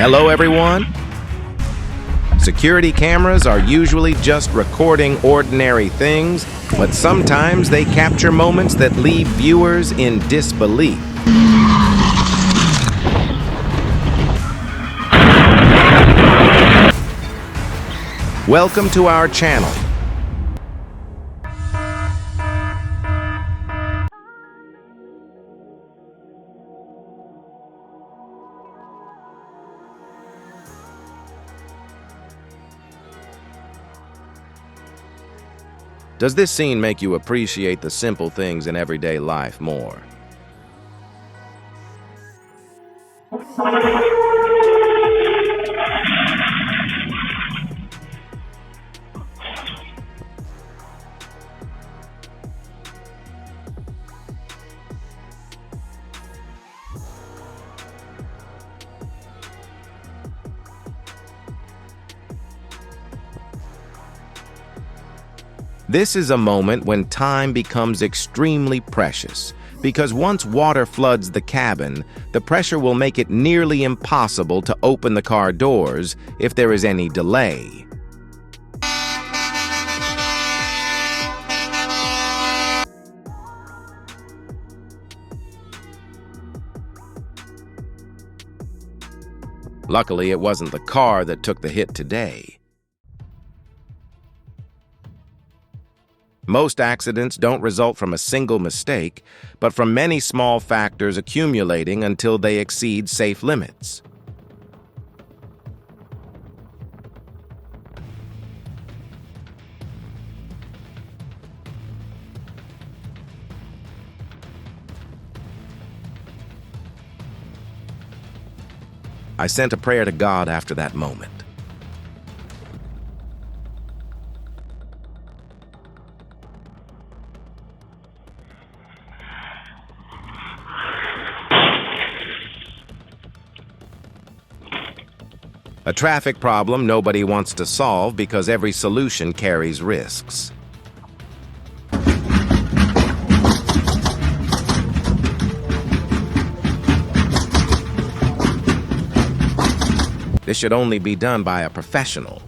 Hello, everyone. Security cameras are usually just recording ordinary things, but sometimes they capture moments that leave viewers in disbelief. Welcome to our channel. Does this scene make you appreciate the simple things in everyday life more? This is a moment when time becomes extremely precious, because once water floods the cabin, the pressure will make it nearly impossible to open the car doors if there is any delay. Luckily, it wasn't the car that took the hit today. Most accidents don't result from a single mistake, but from many small factors accumulating until they exceed safe limits. I sent a prayer to God after that moment. A traffic problem nobody wants to solve because every solution carries risks. This should only be done by a professional.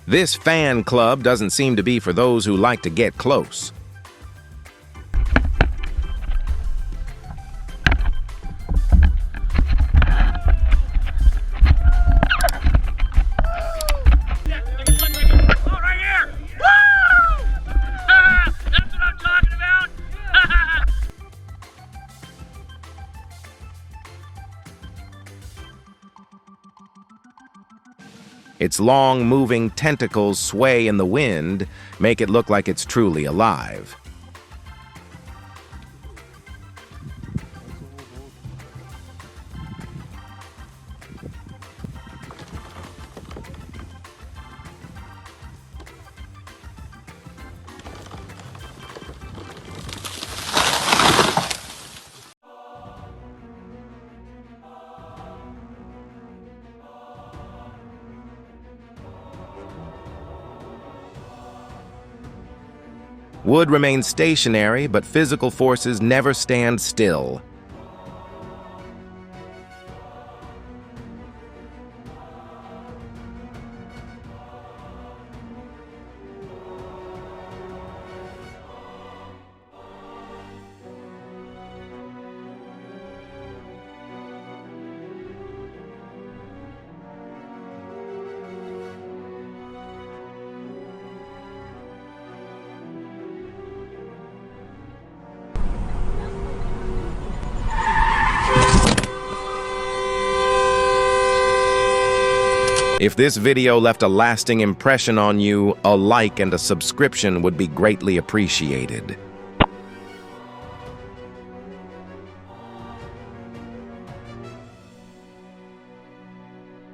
This fan club doesn't seem to be for those who like to get close. Its long, moving tentacles sway in the wind, make it look like it's truly alive. Wood remains stationary, but physical forces never stand still. If this video left a lasting impression on you, a like and a subscription would be greatly appreciated.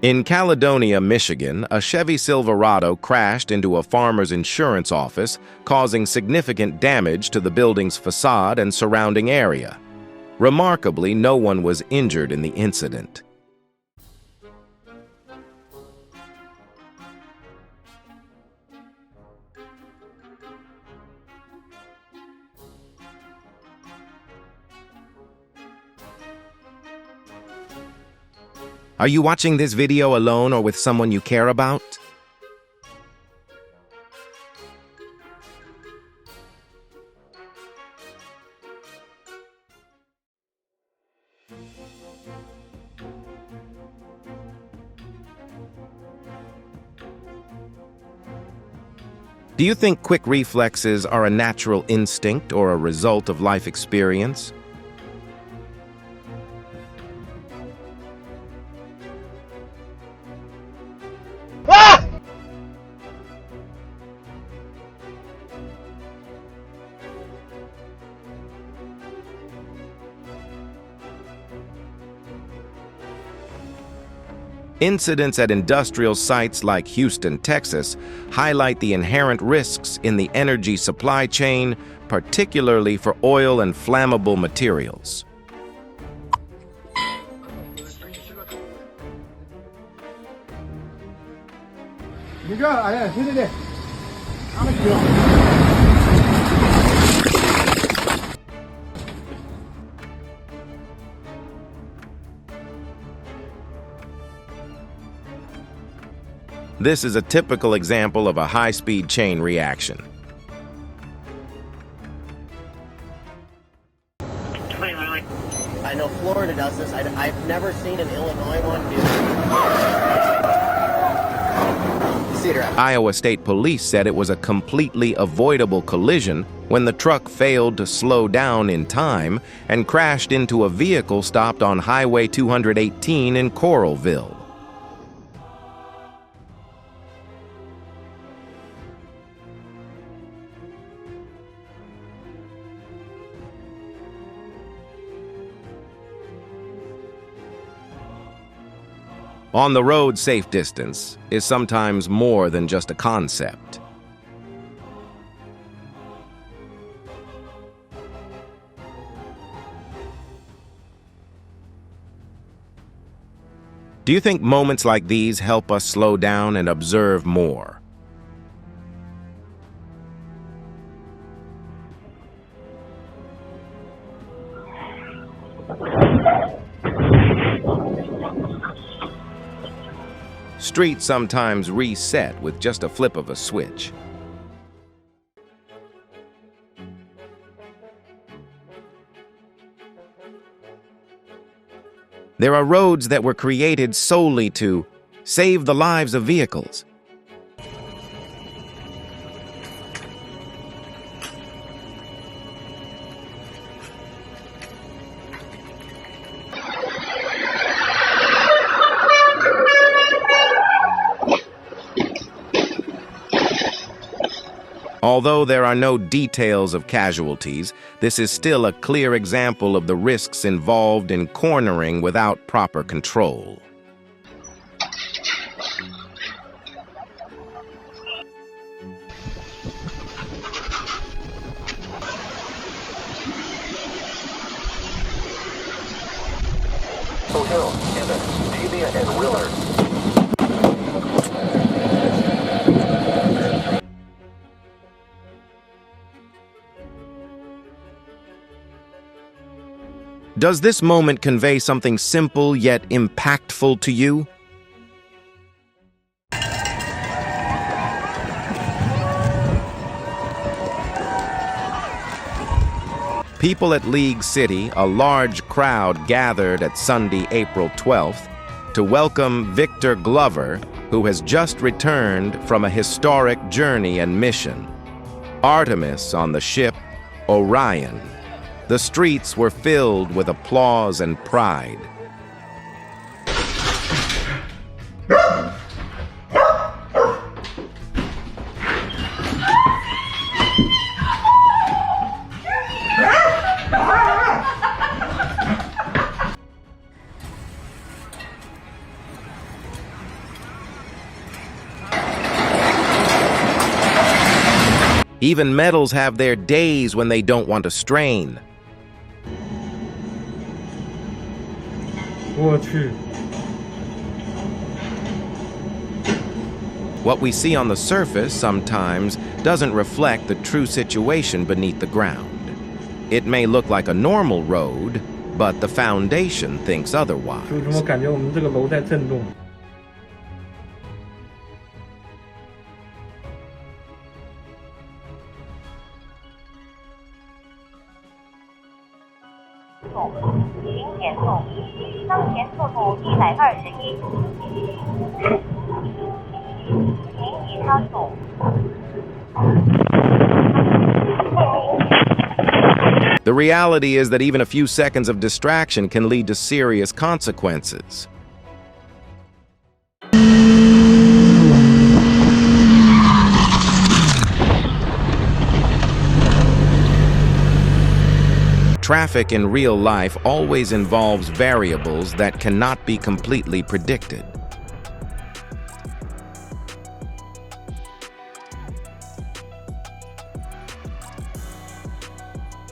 In Caledonia, Michigan, a Chevy Silverado crashed into a farmer's insurance office, causing significant damage to the building's facade and surrounding area. Remarkably, no one was injured in the incident. Are you watching this video alone or with someone you care about? Do you think quick reflexes are a natural instinct or a result of life experience? Incidents at industrial sites like Houston, Texas, highlight the inherent risks in the energy supply chain, particularly for oil and flammable materials. This is a typical example of a high-speed chain reaction. I know Florida does this. I've never seen an Illinois one do it. Iowa State Police said it was a completely avoidable collision when the truck failed to slow down in time and crashed into a vehicle stopped on Highway 218 in Coralville. On the road, safe distance is sometimes more than just a concept. Do you think moments like these help us slow down and observe more? Streets sometimes reset with just a flip of a switch. There are roads that were created solely to save the lives of vehicles. Although there are no details of casualties, this is still a clear example of the risks involved in cornering without proper control. Hotel, Emmett, Davia, and Willard. Does this moment convey something simple yet impactful to you? People at League City, a large crowd gathered at Sunday, April 12th, to welcome Victor Glover, who has just returned from a historic journey and mission. Artemis on the ship Orion. The streets were filled with applause and pride. Even metals have their days when they don't want to strain. What we see on the surface sometimes doesn't reflect the true situation beneath the ground. It may look like a normal road, but the foundation thinks 有什么 otherwise. 感觉我们这个楼在震动？请减速，当前速度121，请已超速。 The reality is that even a few seconds of distraction can lead to serious consequences. Traffic in real life always involves variables that cannot be completely predicted.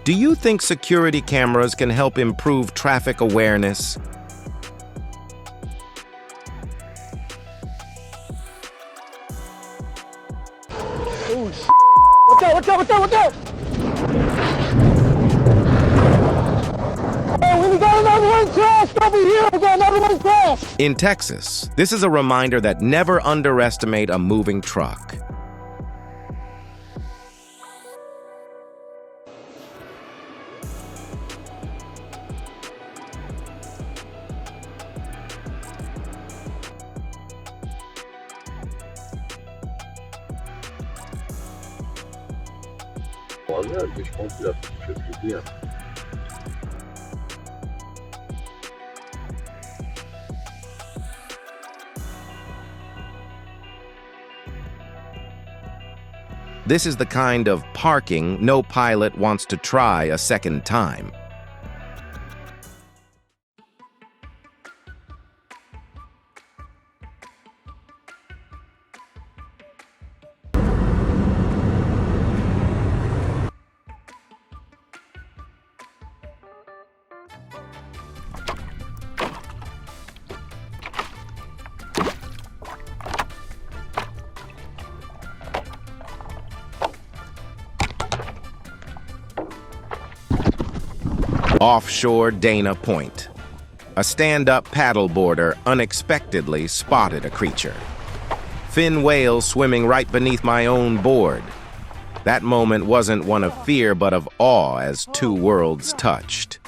Do you think security cameras can help improve traffic awareness? Watch out! Hey, we got another one crashed over here! We got another one crashed! In Texas, this is a reminder that never underestimate a moving truck. Mais je pense qu'il a fait plus bien. This is the kind of parking no pilot wants to try a second time. Offshore Dana Point. A stand-up paddleboarder unexpectedly spotted a creature. Fin whales swimming right beneath my own board. That moment wasn't one of fear but of awe as two worlds touched.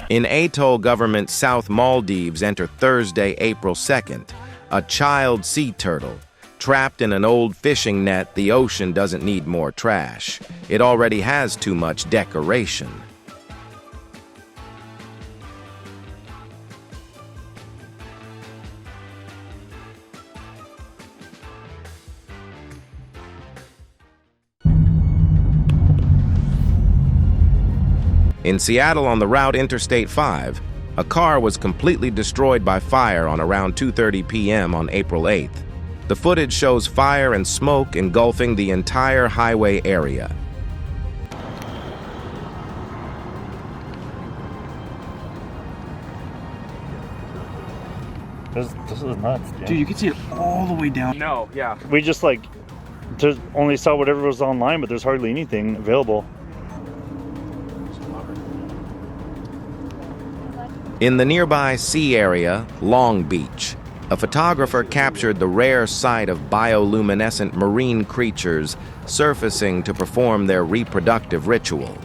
In atoll government South Maldives enter Thursday, April 2nd, a child sea turtle. Trapped in an old fishing net, the ocean doesn't need more trash. It already has too much decoration. In Seattle on the route Interstate 5, a car was completely destroyed by fire on around 2:30 p.m. on April 8th. The footage shows fire and smoke engulfing the entire highway area. This is nuts, Dude, you can see it all the way down. No, yeah. We just only saw whatever was online, but there's hardly anything available. In the nearby sea area, Long Beach, a photographer captured the rare sight of bioluminescent marine creatures surfacing to perform their reproductive ritual.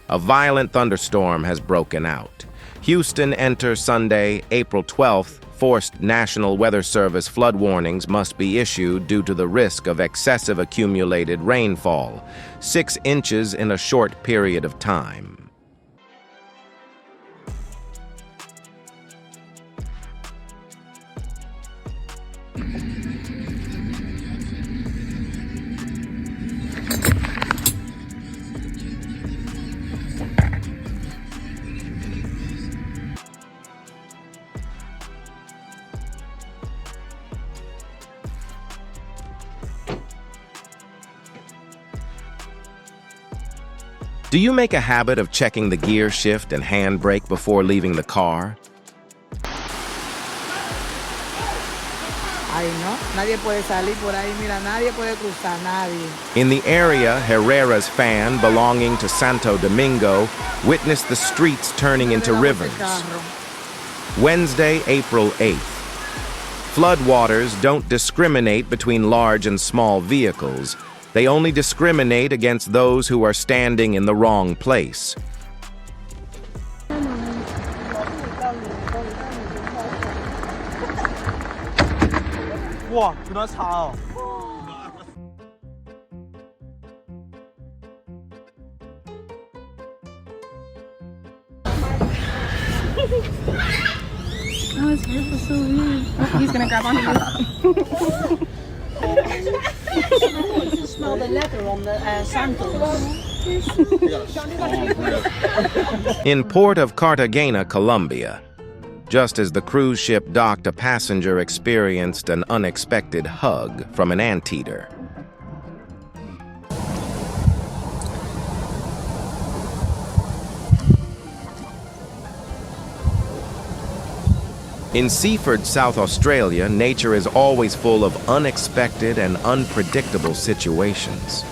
A violent thunderstorm has broken out. Houston enters Sunday, April 12th. Forced National Weather Service flood warnings must be issued due to the risk of excessive accumulated rainfall, 6 inches in a short period of time. Do you make a habit of checking the gear shift and handbrake before leaving the car? Ay, no, nadie puede salir por ahí, mira, nadie puede cruzar, nadie. In the area, Herrera's fan belonging to Santo Domingo witnessed the streets turning into rivers. Wednesday, April 8th. Floodwaters don't discriminate between large and small vehicles. They only discriminate against those who are standing in the wrong place. Oh, his hair was so weird. Oh, he's gonna grab onto you. You can smell the leather on the sandals. In port of Cartagena, Colombia, just as the cruise ship docked, a passenger experienced an unexpected hug from an anteater. In Seaford, South Australia, nature is always full of unexpected and unpredictable situations.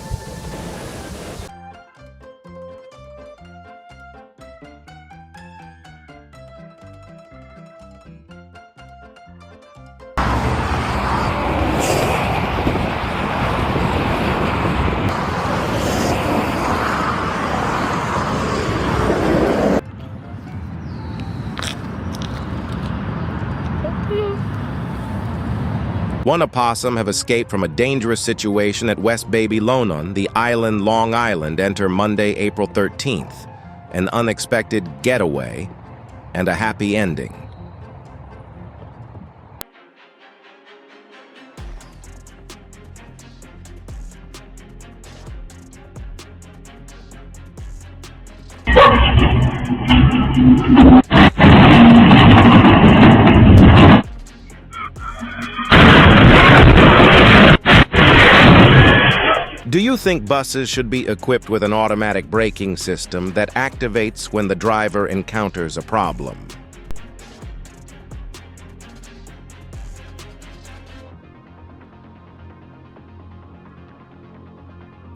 One opossum have escaped from a dangerous situation at West Babylonon, the island Long Island. Enter Monday, April 13th. An unexpected getaway and a happy ending. Do you think buses should be equipped with an automatic braking system that activates when the driver encounters a problem?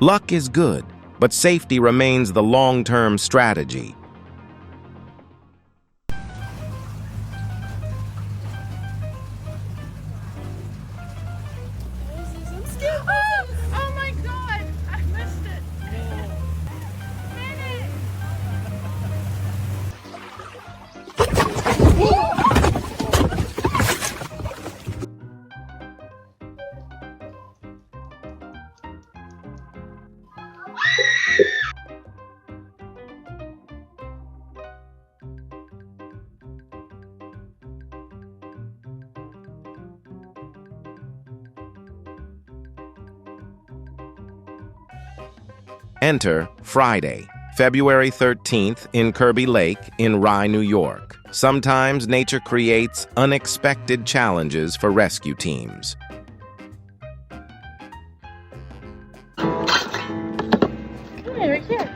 Luck is good, but safety remains the long-term strategy. Oh my god! I missed it! Enter Friday, February 13th in Kirby Lake in Rye, New York. Sometimes nature creates unexpected challenges for rescue teams. Hey, right here.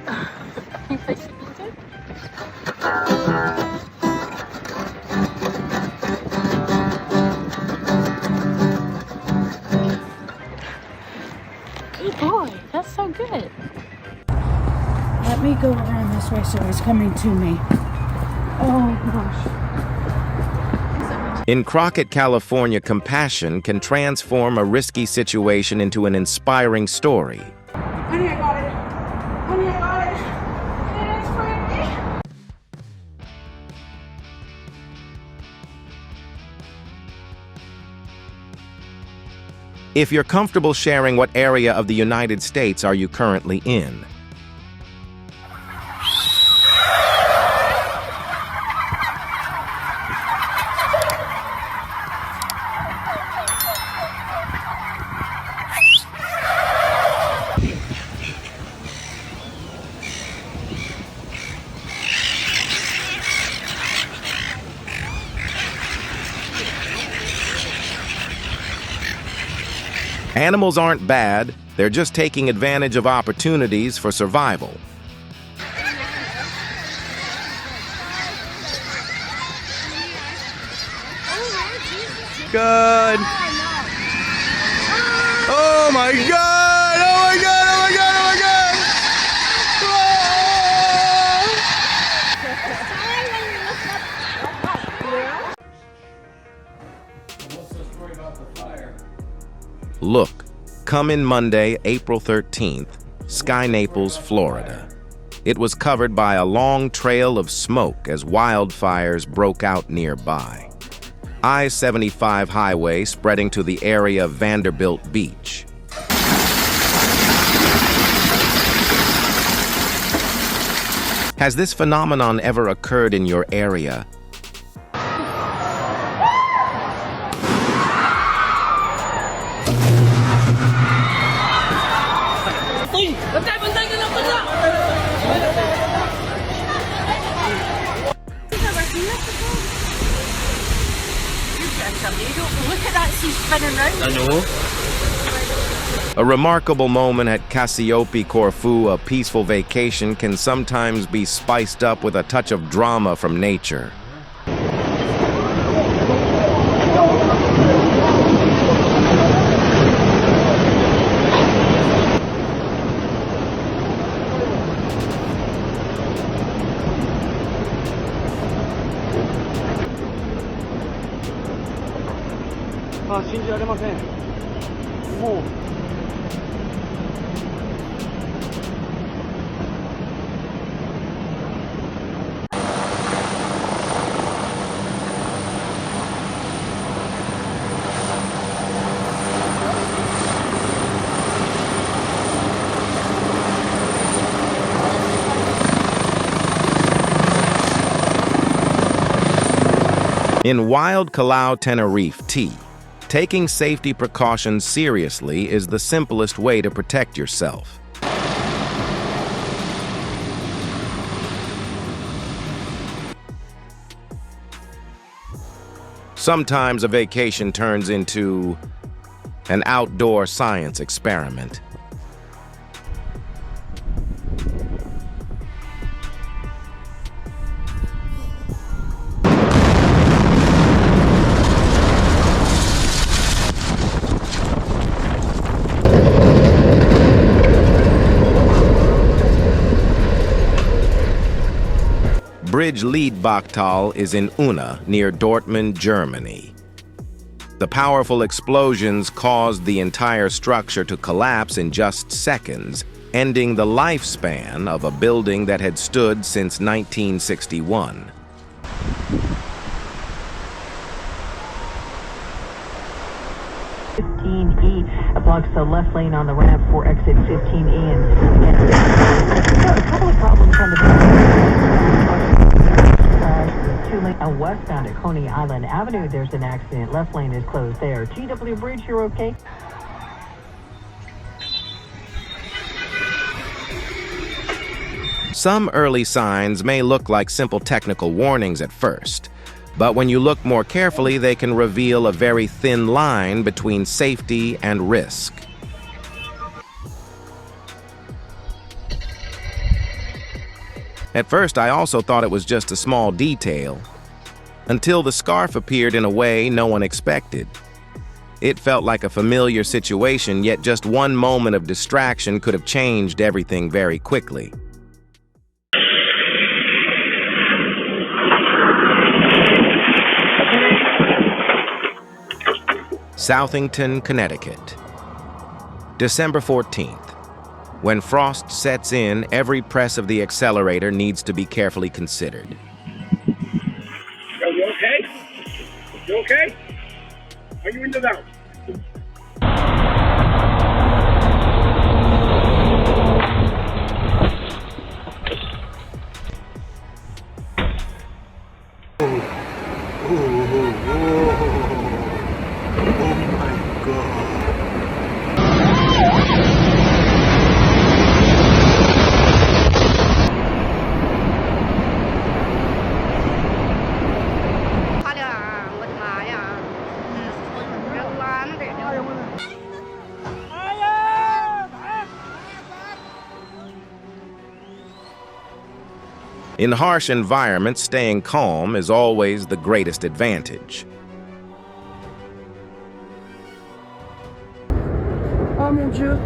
Can you place your pizza? Good boy, that's so good. Let me go around this way so he's coming to me. Oh gosh. In Crockett, California, compassion can transform a risky situation into an inspiring story. Honey, I got it. Honey, I got it. It's pretty. If you're comfortable sharing, what area of the United States are you currently in? Animals aren't bad, They're just taking advantage of opportunities for survival. Good. Oh my god! Oh my god! Oh my god! Oh my god! Look, coming Monday, April 13th, Sky Naples, Florida. It was covered by a long trail of smoke as wildfires broke out nearby. I-75 highway spreading to the area of Vanderbilt Beach. Has this phenomenon ever occurred in your area? Look at that, she's spinning round. I know. A remarkable moment at Cassiope, Corfu, a peaceful vacation, can sometimes be spiced up with a touch of drama from nature. In wild Callao, Tenerife, taking safety precautions seriously is the simplest way to protect yourself. Sometimes a vacation turns into an outdoor science experiment. Bridge Liedbachtal is in Unna, near Dortmund, Germany. The powerful explosions caused the entire structure to collapse in just seconds, ending the lifespan of a building that had stood since 1961. It blocks the left lane on the ramp for exit 15E, and a couple of problems on the two-lane westbound at Coney Island Avenue. There's an accident. Left lane is closed there. GW Bridge, you're okay? Some early signs may look like simple technical warnings at first, but when you look more carefully, they can reveal a very thin line between safety and risk. At first, I also thought it was just a small detail, until the scarf appeared in a way no one expected. It felt like a familiar situation, yet just one moment of distraction could have changed everything very quickly. Southington, Connecticut. December 14th. When frost sets in, every press of the accelerator needs to be carefully considered. Are you okay? You okay? Are you in the valve? In harsh environments, staying calm is always the greatest advantage. Oh mon Dieu.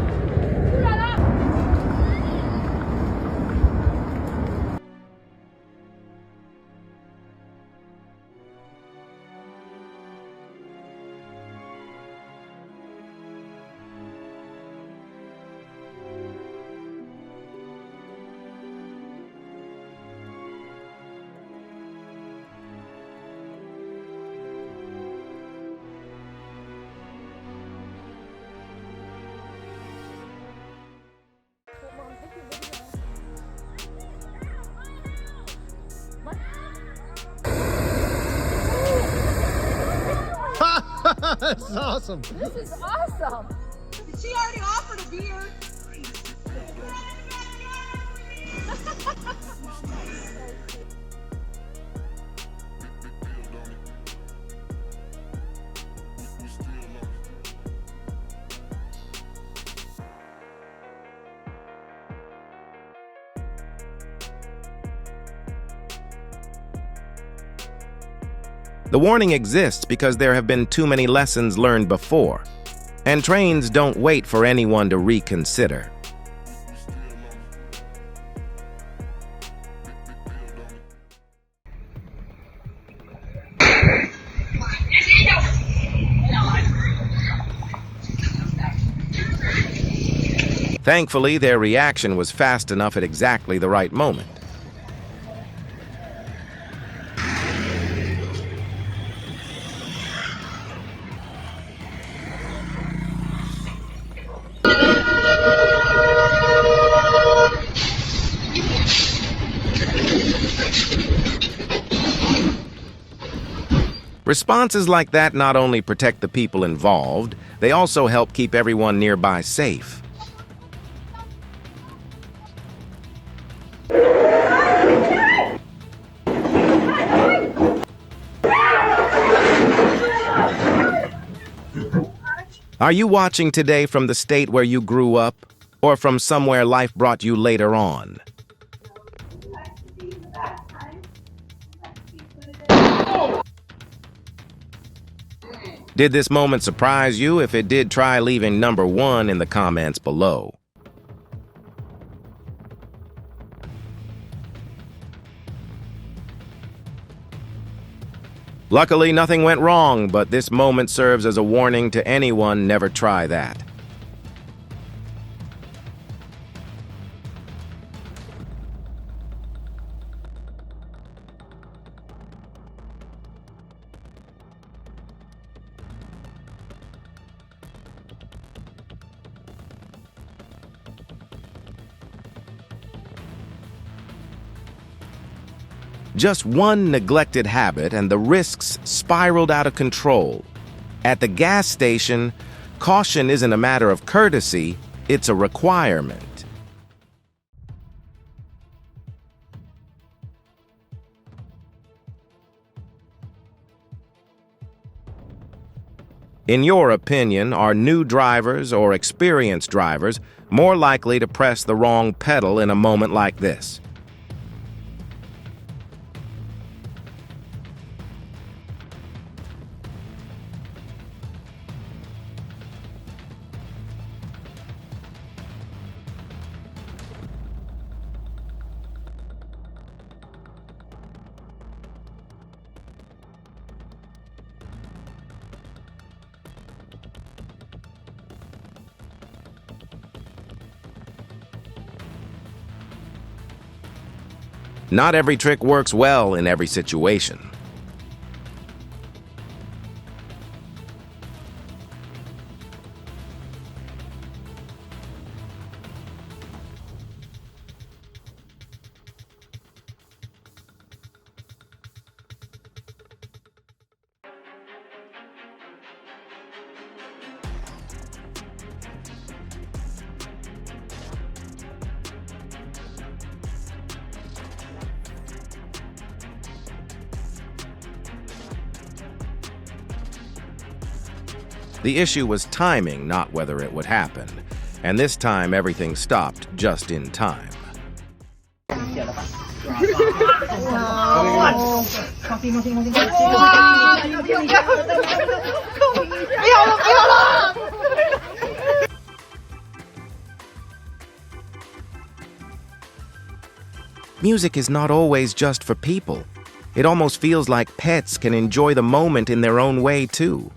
That's awesome. This is awesome. She already offered a beer. The warning exists because there have been too many lessons learned before, and trains don't wait for anyone to reconsider. Thankfully, their reaction was fast enough at exactly the right moment. Responses like that not only protect the people involved, they also help keep everyone nearby safe. Are you watching today from the state where you grew up, or from somewhere life brought you later on? Did this moment surprise you? If it did, try leaving number 1 in the comments below. Luckily, nothing went wrong, but this moment serves as a warning to anyone: never try that. Just one neglected habit and the risks spiraled out of control. At the gas station, caution isn't a matter of courtesy, it's a requirement. In your opinion, are new drivers or experienced drivers more likely to press the wrong pedal in a moment like this? Not every trick works well in every situation. The issue was timing, not whether it would happen. And this time, everything stopped just in time. Music is not always just for people. It almost feels like pets can enjoy the moment in their own way, too.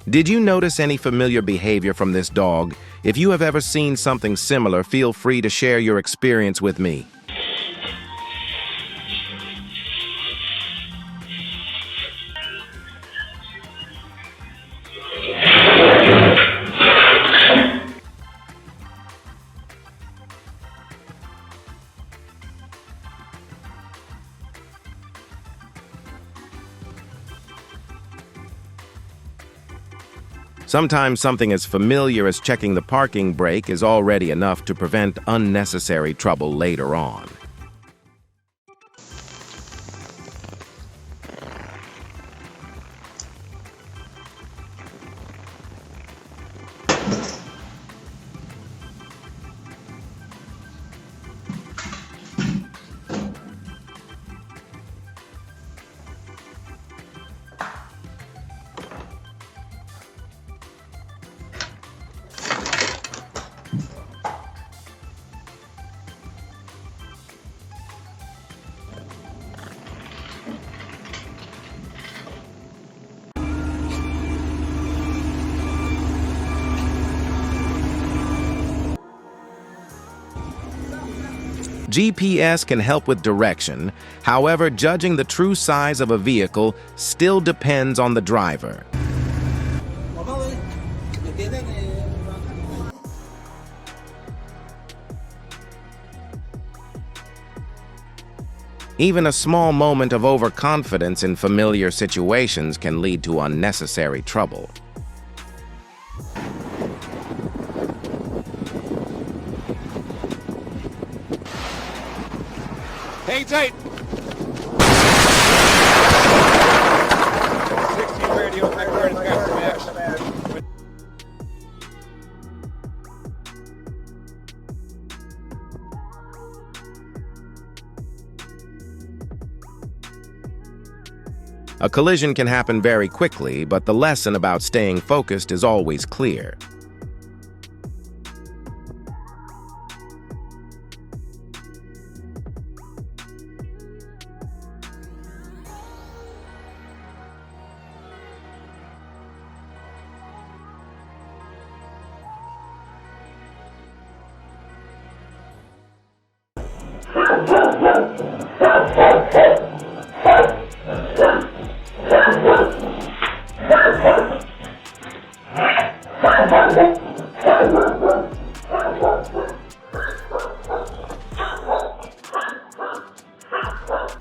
Did you notice any familiar behavior from this dog? If you have ever seen something similar, feel free to share your experience with me. Sometimes something as familiar as checking the parking brake is already enough to prevent unnecessary trouble later on. GPS can help with direction. However, judging the true size of a vehicle still depends on the driver. Even a small moment of overconfidence in familiar situations can lead to unnecessary trouble. Hang tight. 16 radio, McCarthy's got some action. A collision can happen very quickly, but the lesson about staying focused is always clear.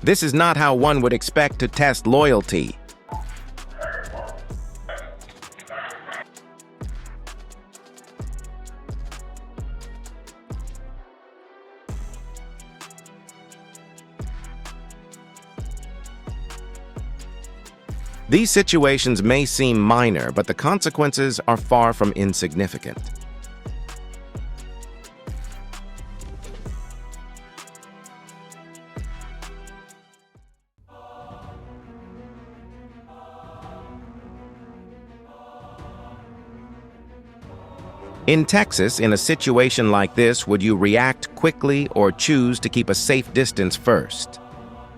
This is not how one would expect to test loyalty. These situations may seem minor, but the consequences are far from insignificant. In Texas, in a situation like this, would you react quickly or choose to keep a safe distance first?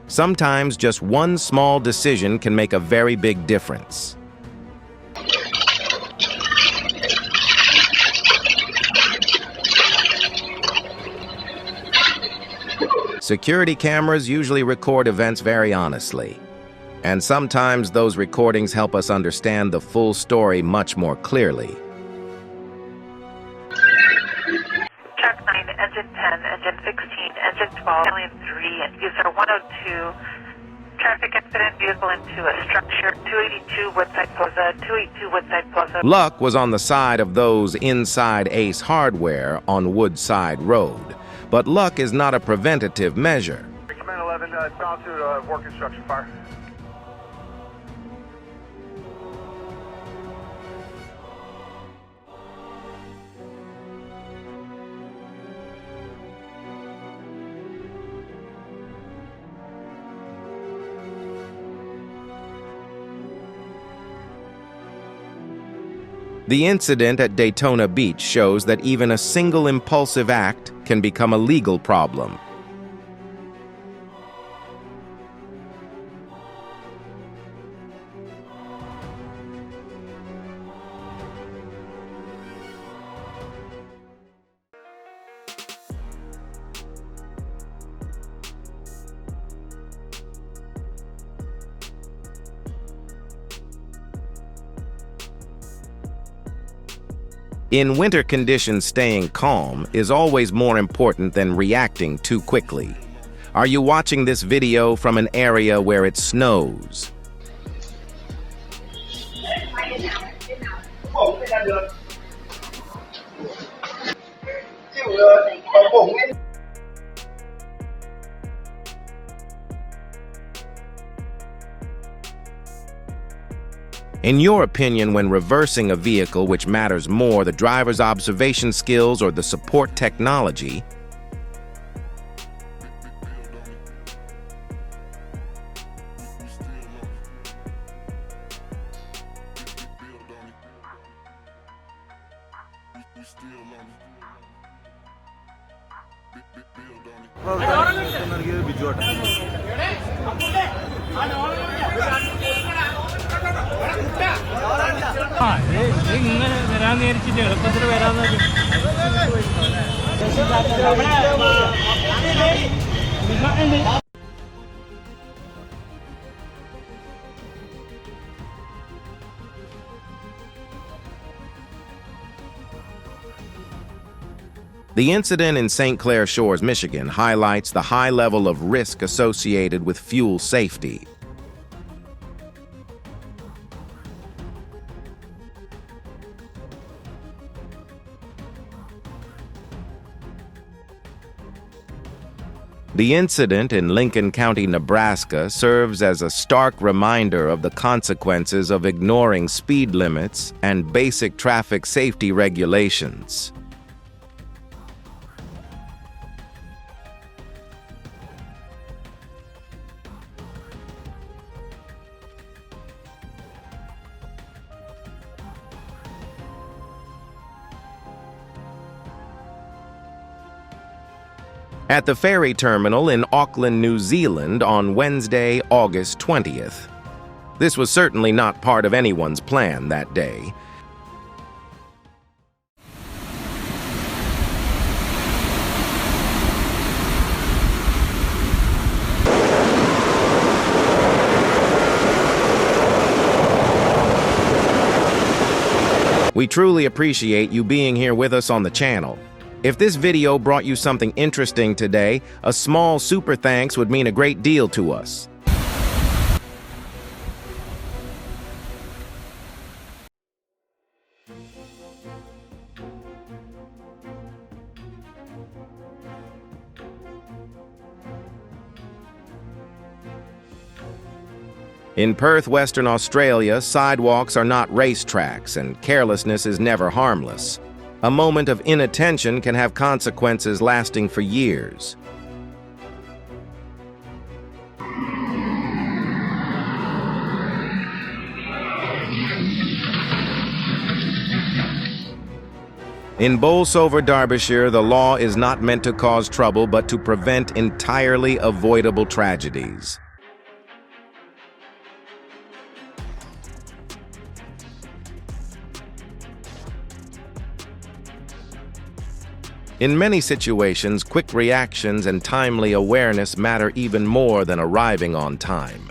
Sometimes just one small decision can make a very big difference. Security cameras usually record events very honestly, and sometimes those recordings help us understand the full story much more clearly. Track 9, Engine 10, Engine 16, Engine 12, Alien 3, user 102, traffic incident, vehicle into a structure, 282 Woodside Plaza, 282 Woodside Plaza. Luck was on the side of those inside Ace Hardware on Woodside Road, but luck is not a preventative measure. Command 11, bound to work instruction fire. The incident at Daytona Beach shows that even a single impulsive act can become a legal problem. In winter conditions, staying calm is always more important than reacting too quickly. Are you watching this video from an area where it snows? In your opinion, when reversing a vehicle, which matters more, the driver's observation skills or the support technology? The incident in St. Clair Shores, Michigan, highlights the high level of risk associated with fuel safety. The incident in Lincoln County, Nebraska, serves as a stark reminder of the consequences of ignoring speed limits and basic traffic safety regulations. At the ferry terminal in Auckland, New Zealand on Wednesday, August 20th. This was certainly not part of anyone's plan that day. We truly appreciate you being here with us on the channel. If this video brought you something interesting today, a small super thanks would mean a great deal to us. In Perth, Western Australia, sidewalks are not racetracks, and carelessness is never harmless. A moment of inattention can have consequences lasting for years. In Bolsover, Derbyshire, the law is not meant to cause trouble but to prevent entirely avoidable tragedies. In many situations, quick reactions and timely awareness matter even more than arriving on time.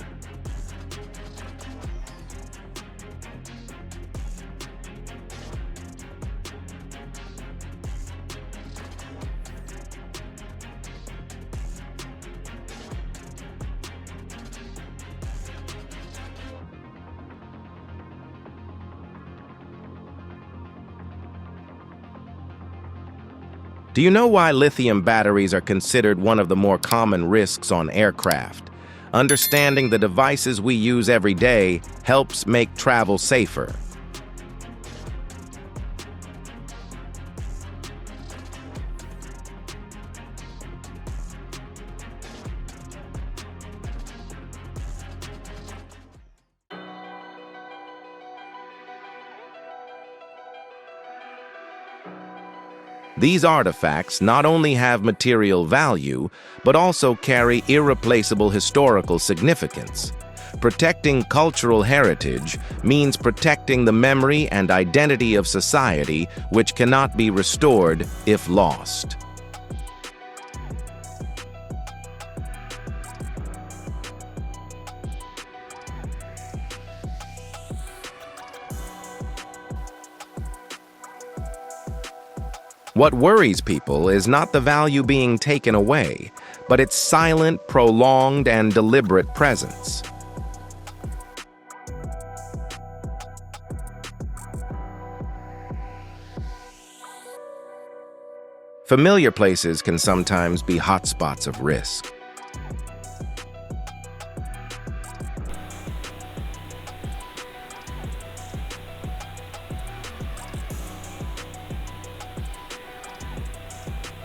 Do you know why lithium batteries are considered one of the more common risks on aircraft? Understanding the devices we use every day helps make travel safer. These artifacts not only have material value, but also carry irreplaceable historical significance. Protecting cultural heritage means protecting the memory and identity of society, which cannot be restored if lost. What worries people is not the value being taken away, but its silent, prolonged, and deliberate presence. Familiar places can sometimes be hotspots of risk.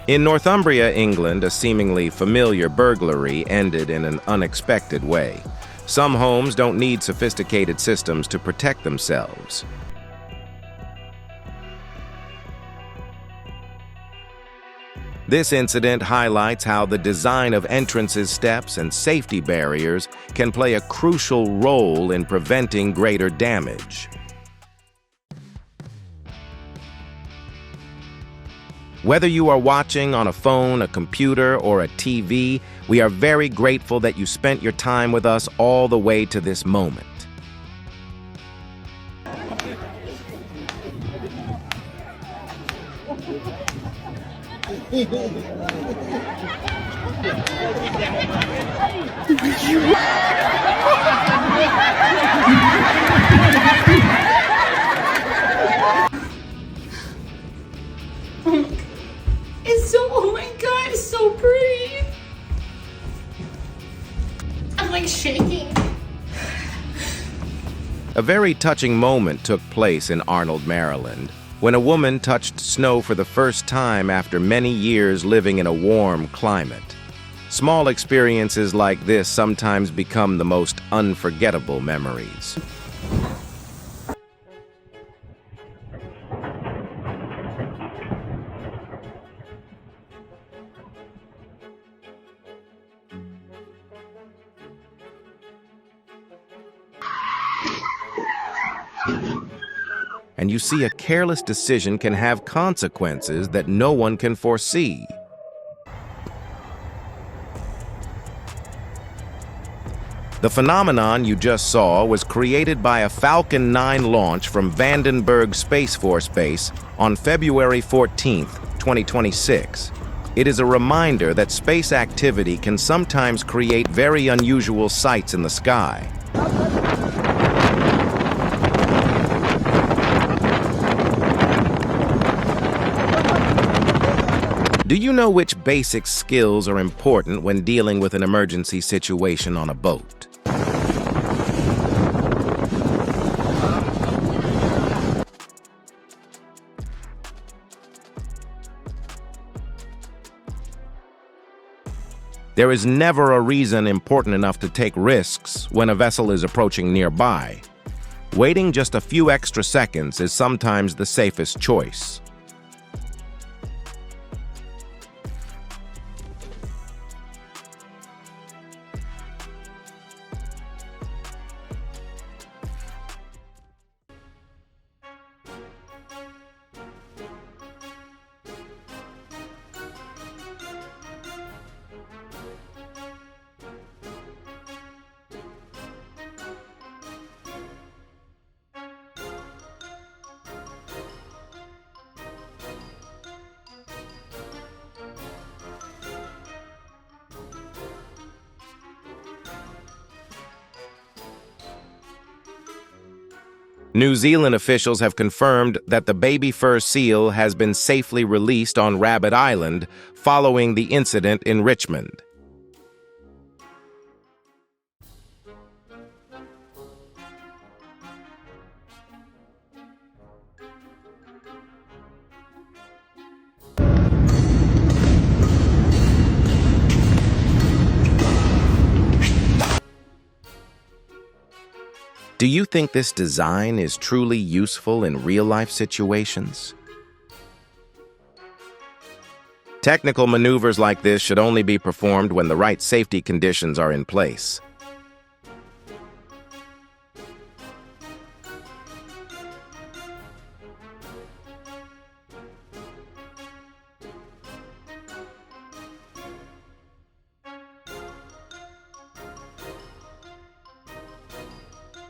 In Northumbria, England, a seemingly familiar burglary ended in an unexpected way. Some homes don't need sophisticated systems to protect themselves. This incident highlights how the design of entrances, steps, and safety barriers can play a crucial role in preventing greater damage. Whether you are watching on a phone, a computer, or a TV, we are very grateful that you spent your time with us all the way to this moment. Oh my god, it's so pretty. I'm like shaking. A very touching moment took place in Arnold, Maryland, when a woman touched snow for the first time after many years living in a warm climate. Small experiences like this sometimes become the most unforgettable memories. And you see, a careless decision can have consequences that no one can foresee. The phenomenon you just saw was created by a Falcon 9 launch from Vandenberg Space Force Base on February 14, 2026. It is a reminder that space activity can sometimes create very unusual sights in the sky. Do you know which basic skills are important when dealing with an emergency situation on a boat? There is never a reason important enough to take risks when a vessel is approaching nearby. Waiting just a few extra seconds is sometimes the safest choice. New Zealand officials have confirmed that the baby fur seal has been safely released on Rabbit Island following the incident in Richmond. Do you think this design is truly useful in real-life situations? Technical maneuvers like this should only be performed when the right safety conditions are in place.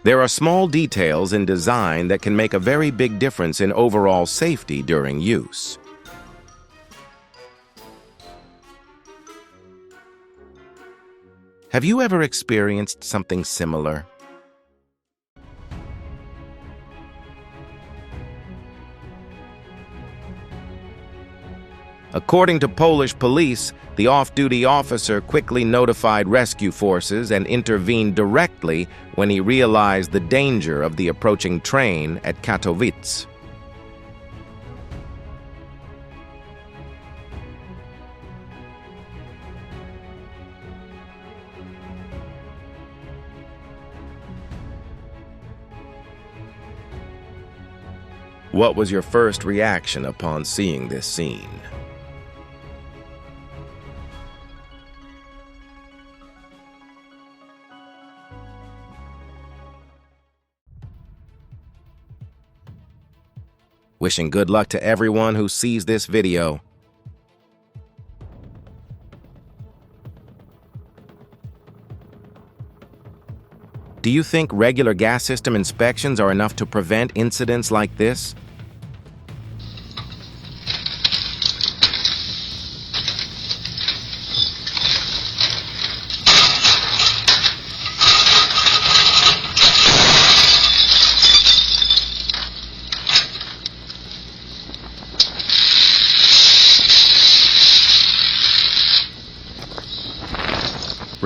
There are small details in design that can make a very big difference in overall safety during use. Have you ever experienced something similar? According to Polish police, the off-duty officer quickly notified rescue forces and intervened directly when he realized the danger of the approaching train at Katowice. What was your first reaction upon seeing this scene? Wishing good luck to everyone who sees this video. Do you think regular gas system inspections are enough to prevent incidents like this?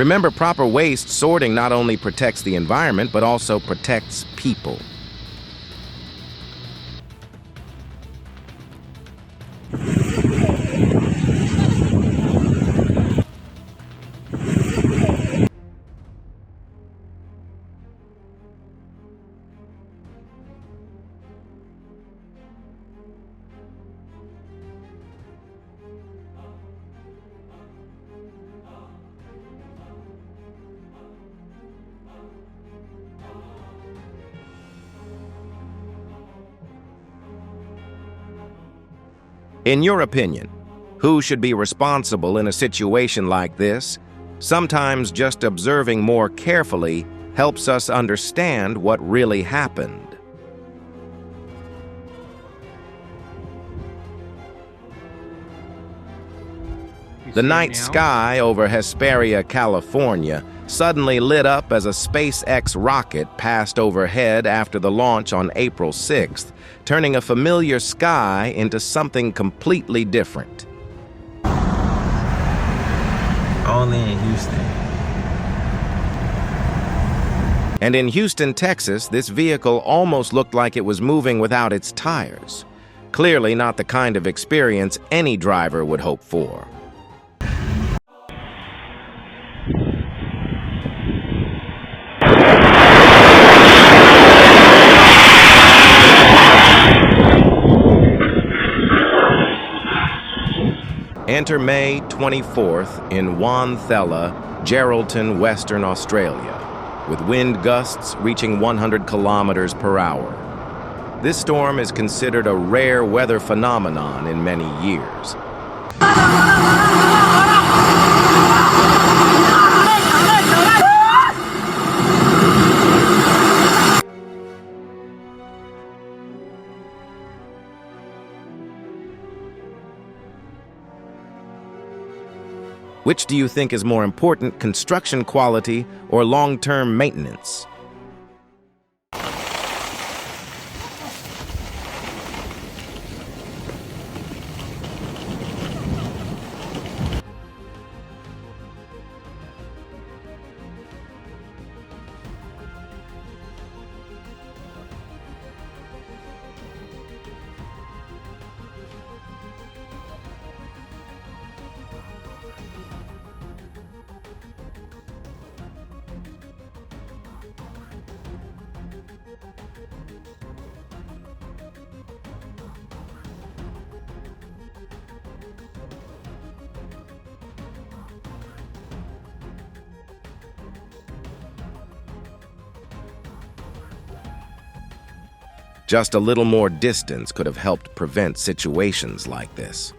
Remember, proper waste sorting not only protects the environment, but also protects people. In your opinion, who should be responsible in a situation like this? Sometimes just observing more carefully helps us understand what really happened. The night sky over Hesperia, California, suddenly lit up as a SpaceX rocket passed overhead after the launch on April 6th, turning a familiar sky into something completely different. Only in Houston. And in Houston, Texas, this vehicle almost looked like it was moving without its tires. Clearly not the kind of experience any driver would hope for. Enter May 24th in Wanthella, Geraldton, Western Australia, with wind gusts reaching 100 kilometers per hour. This storm is considered a rare weather phenomenon in many years. Which do you think is more important, construction quality or long-term maintenance? Just a little more distance could have helped prevent situations like this.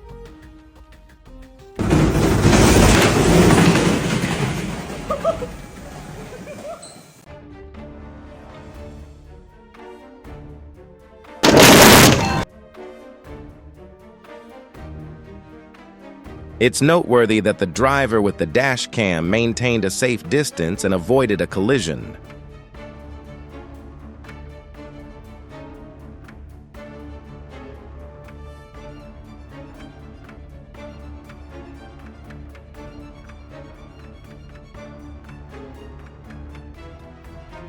It's noteworthy that the driver with the dash cam maintained a safe distance and avoided a collision.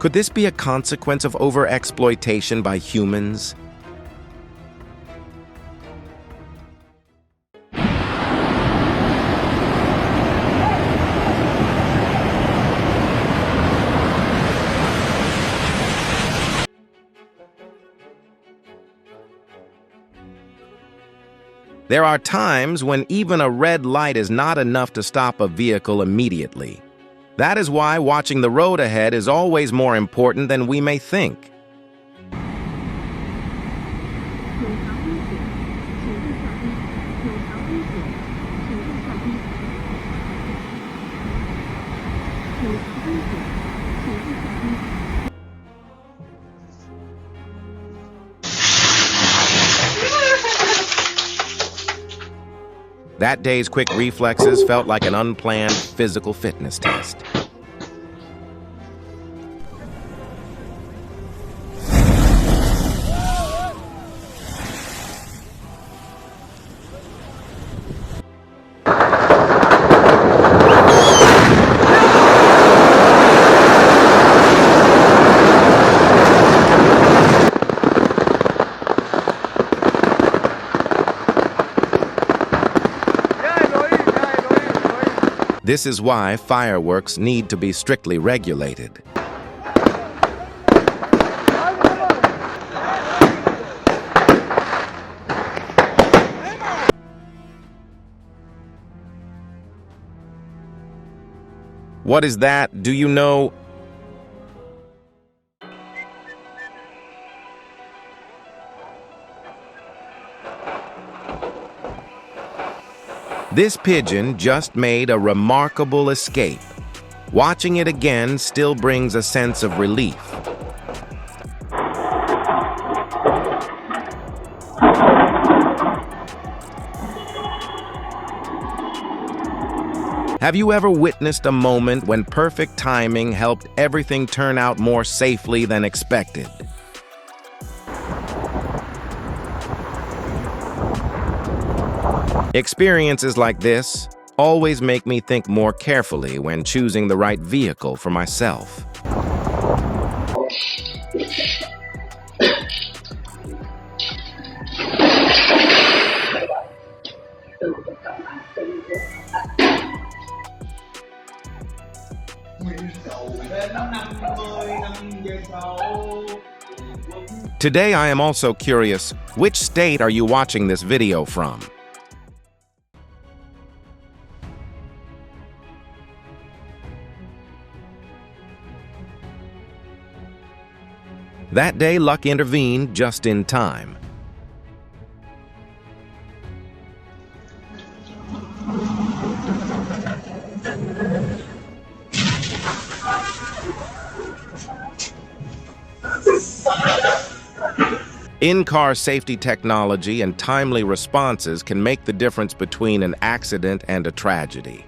Could this be a consequence of overexploitation by humans? There are times when even a red light is not enough to stop a vehicle immediately. That is why watching the road ahead is always more important than we may think. That day's quick reflexes felt like an unplanned physical fitness test. This is why fireworks need to be strictly regulated. What is that? Do you know? This pigeon just made a remarkable escape. Watching it again still brings a sense of relief. Have you ever witnessed a moment when perfect timing helped everything turn out more safely than expected? Experiences like this always make me think more carefully when choosing the right vehicle for myself. Today I am also curious, which state are you watching this video from? That day, luck intervened just in time. In-car safety technology and timely responses can make the difference between an accident and a tragedy.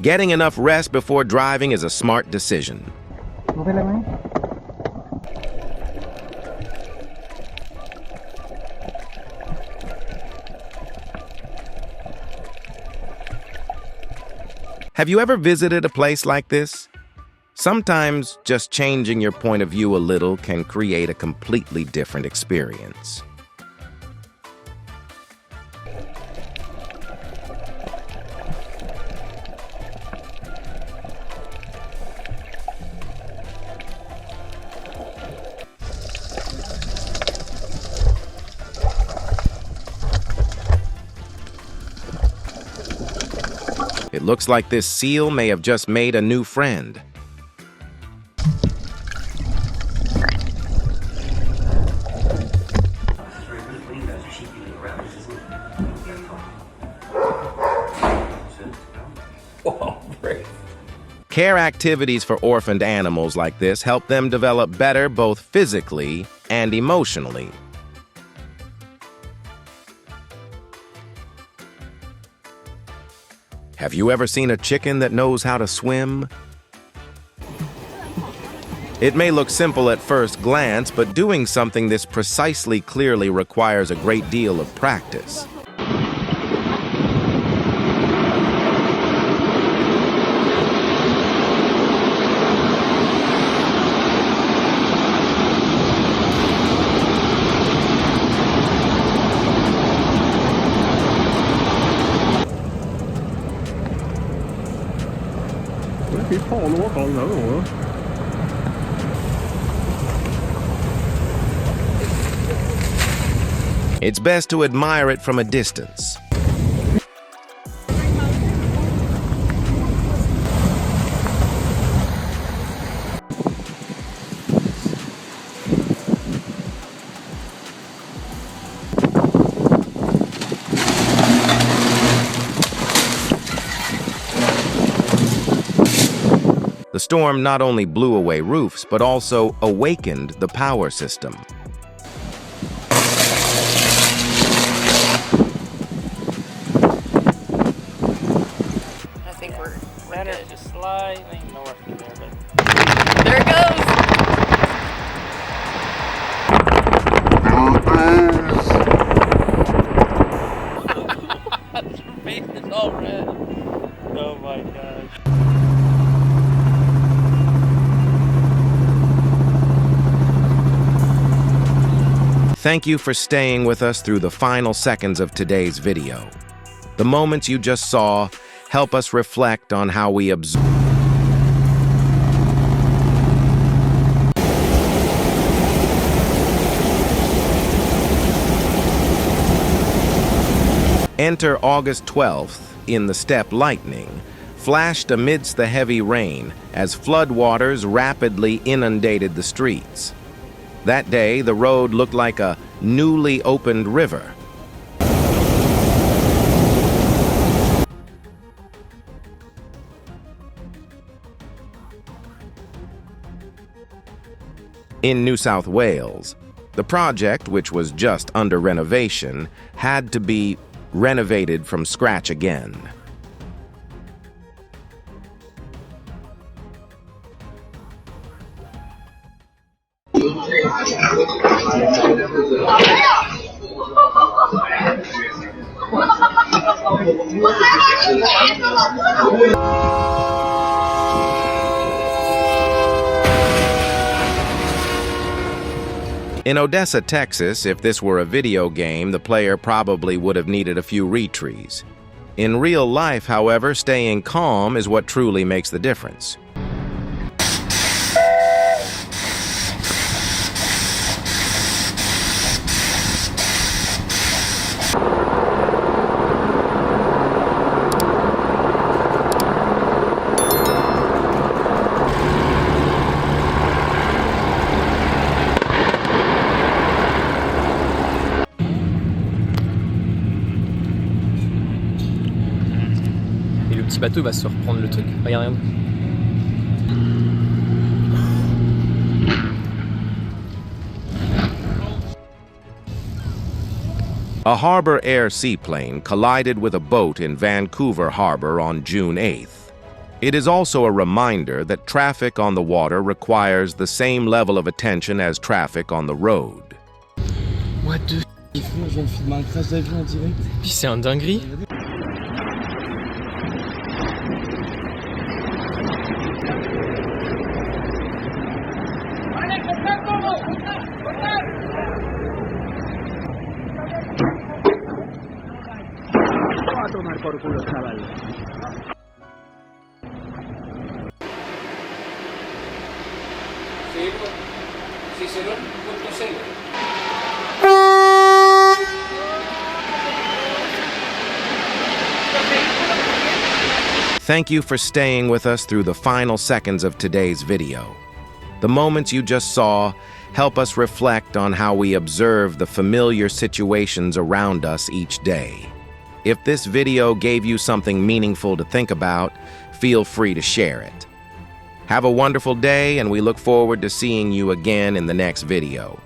Getting enough rest before driving is a smart decision. Have you ever visited a place like this? Sometimes just changing your point of view a little can create a completely different experience. It looks like this seal may have just made a new friend. Care activities for orphaned animals like this help them develop better both physically and emotionally. Have you ever seen a chicken that knows how to swim? It may look simple at first glance, but doing something this precisely clearly requires a great deal of practice. It's best to admire it from a distance. The storm not only blew away roofs, but also awakened the power system. I think we're good. Just slightly north of there, but There it goes! your face is all red. Oh my gosh. Thank you for staying with us through the final seconds of today's video. The moments you just saw help us reflect on how we absorb. Enter August 12th in the steppe lightning, flashed amidst the heavy rain as floodwaters rapidly inundated the streets. That day, the road looked like a newly opened river. In New South Wales, the project, which was just under renovation, had to be renovated from scratch again. In Odessa, Texas, if this were a video game, the player probably would have needed a few retries. In real life, however, staying calm is what truly makes the difference. Le petit bateau va se reprendre le truc. Regarde, regarde. A Harbor Air seaplane collided with a boat in Vancouver Harbor on June 8th. It is also a reminder that traffic on the water requires the same level of attention as traffic on the road. What the f***, je viens de filmer un crash d'avion en direct. Puis c'est un dinguerie. tomar por culo, chaval. Thank you for staying with us through the final seconds of today's video. The moments you just saw help us reflect on how we observe the familiar situations around us each day. If this video gave you something meaningful to think about, feel free to share it. Have a wonderful day, and we look forward to seeing you again in the next video.